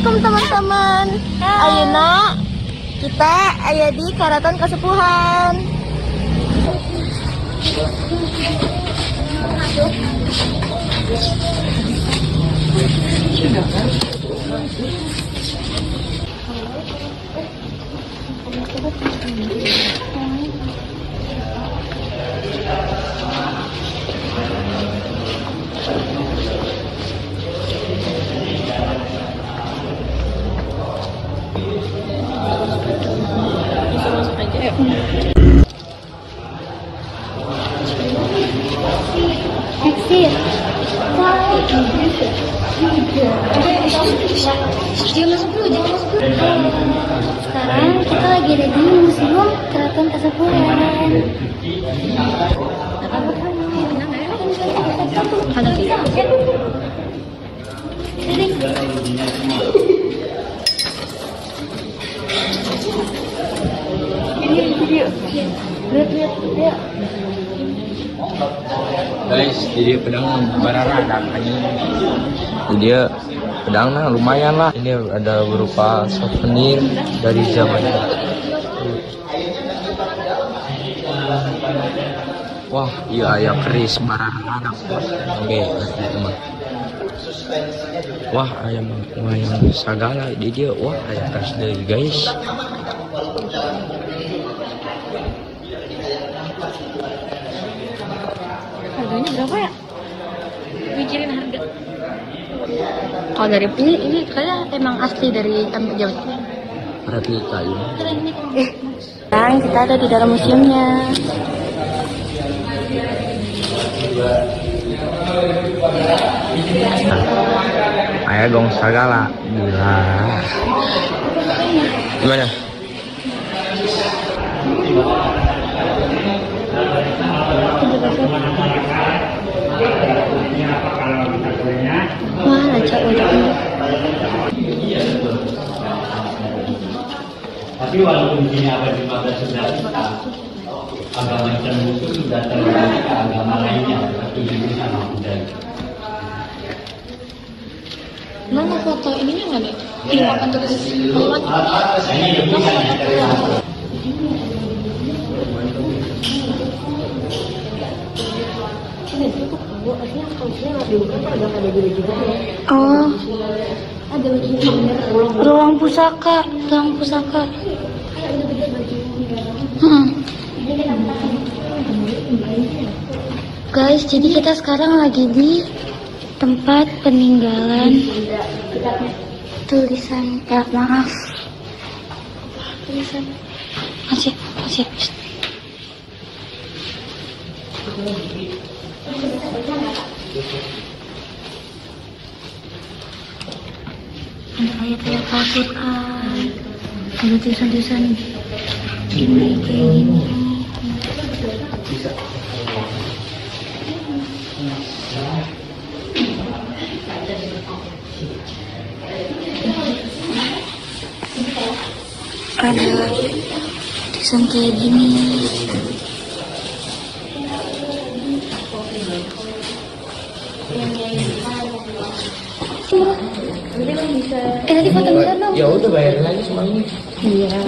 Assalamualaikum teman-teman. Ayeuna kita aya di Karaton Kasepuhan. Exit. Dia masuk dulu, jangan masuk dulu. Sekarang kita lagi ada di Museum Keraton Kasepuhan. Ada video. Lihat. Guys, jadi pedang bararagan ini. Dia pedangnya lumayan lah. Ini ada berupa souvenir dari zaman. Wah, iya ayam keris bararagan. Oke, teman. Wah, ayam sagala di dia. Wah, ayam keris dari guys. Harganya berapa ya? Mikirin harga. Kalau dari ini kayaknya emang asli dari Jawa. Replika ini. Sekarang kita ada di dalam museumnya. Ayah gong sagala. Gila. Gimana? Wah, lancar wajahnya. Tapi walaupun sini abad 15 sudah agama Islam itu sudah terlalu ke agama lainnya seperti Hindu sama Buddha. Mana foto ininya nggak nih? Ini akan terus. Oh, ada ruang pusaka. Guys, jadi kita sekarang lagi di tempat peninggalan tulisan. Maaf, tulisan masih. Ada ayat-ayat Al-Quran, ada tulisan-tulisan gini kayak gini. Ada tulisan kayak gini. Tadi foto bisa dong. Ya udah bayarin lagi semuanya. Iya.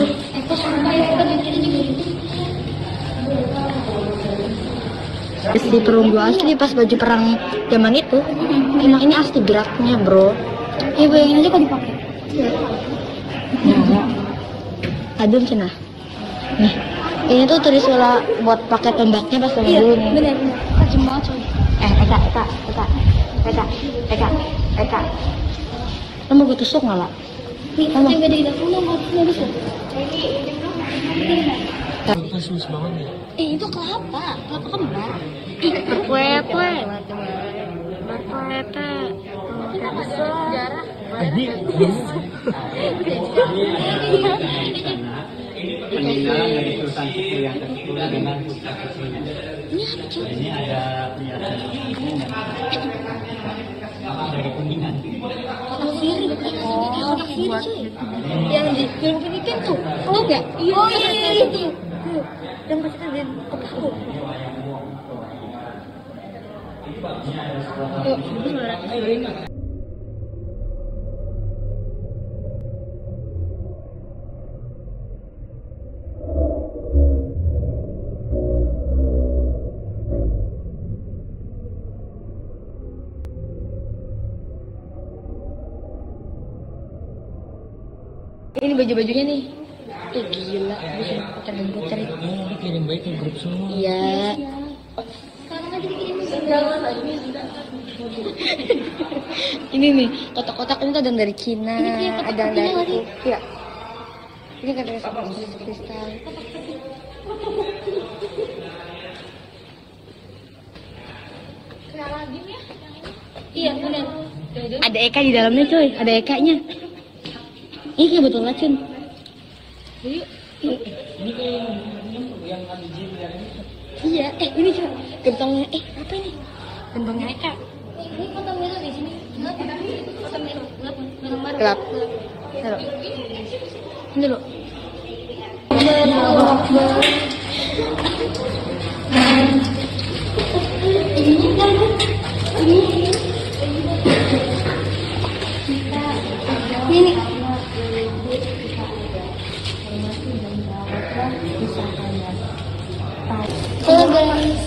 Di perunggu asli pas baju perang zaman itu. Emang ini asli geraknya, bro. Ya bayangin aja kalau dipakai. Nah, adun cenah. Nih, ini tuh Trisula buat pakai tombaknya pas lagi dulu nih. Bener. Tajam banget coy. Eka. Lo mau gue tusuk nggak lah? Nih, yang gede di dapur mau bisa. Pasus banget nih. Itu kelapa kembar. Ih, berkuete. Sejarah. Peninggalan dari Sultan Suku yang ke-10 dengan pusat susunya. Ini ada perhiasan dari Kuningan. Kotak siri. Kotak siri cuy. Yang di film ini kan tuh. Oh enggak? Oh iya itu. Dan pasti ada kotak tuh. Yuk, Ini baju-bajunya nih. Tuh gila, bisa putar-putar. Kirim baik ke grup semua. Iya. Ini nih, kotak-kotak ini tuh ada yang dari Cina, ada yang dari Iya. Ini katanya kristal. Iya, benar. Ada Eka di dalamnya, coy. Ada Eka-nya. Ini kayak botol racun. Ini kayak yang ada jin yang ini. Iya, ini coba gentongnya. Apa ini? Gentongnya Eka. Ini foto merah di sini. Foto merah. Gelap. Taruh. Ini dulu. Ini. Halo guys.